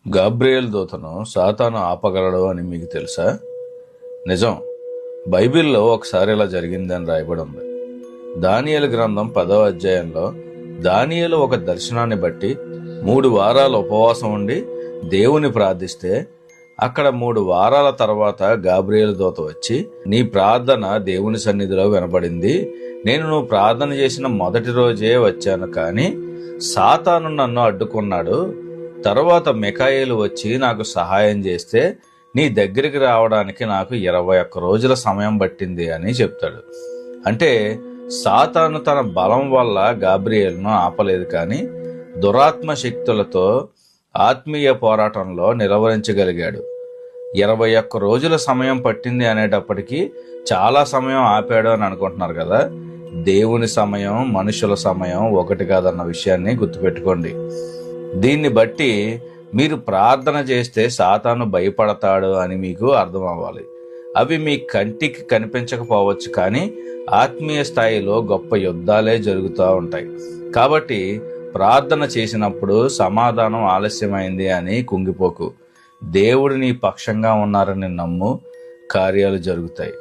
గాబ్రియేలు దూతను సాతాను ఆపగలడు అని మీకు తెలుసా? నిజం. బైబిల్లో ఒకసారి ఇలా జరిగిందని రాయబడి ఉంది. దానియేలు గ్రంథం 10వ అధ్యాయంలో దానియేలు ఒక దర్శనాన్ని బట్టి 3 వారాలు ఉపవాసం ఉండి దేవుని ప్రార్థిస్తే అక్కడ 3 వారాల తర్వాత గాబ్రియేలు దూత వచ్చి, నీ ప్రార్థన దేవుని సన్నిధిలో వినబడింది. నేను నువ్వు ప్రార్థన చేసిన మొదటి రోజే వచ్చాను, కానీ సాతాను నన్ను అడ్డుకున్నాడు. తర్వాత మిఖాయేలు వచ్చి నాకు సహాయం చేస్తే నీ దగ్గరికి రావడానికి నాకు 21 రోజుల సమయం పట్టింది అని చెప్తాడు. అంటే సాతాను తన బలం వల్ల గాబ్రియేలును ఆపలేదు, కానీ దురాత్మ శక్తులతో ఆత్మీయ పోరాటంలో నిలవరించగలిగాడు. 21 రోజుల సమయం పట్టింది అనేటప్పటికీ చాలా సమయం ఆపాడు అని అనుకుంటున్నారు కదా. దేవుని సమయం, మనుషుల సమయం ఒకటి కాదన్న విషయాన్ని గుర్తుపెట్టుకోండి. దీన్ని బట్టి మీరు ప్రార్థన చేస్తే సాతాను భయపడతాడు అని మీకు అర్థం అవ్వాలి. అవి మీ కంటికి కనిపించకపోవచ్చు, కానీ ఆత్మీయ స్థాయిలో గొప్ప యుద్ధాలే జరుగుతూ ఉంటాయి. కాబట్టి ప్రార్థన చేసినప్పుడు సమాధానం ఆలస్యమైంది అని కుంగిపోకు. దేవుడు నీ పక్షంగా ఉన్నారని నమ్ము, కార్యాలు జరుగుతాయి.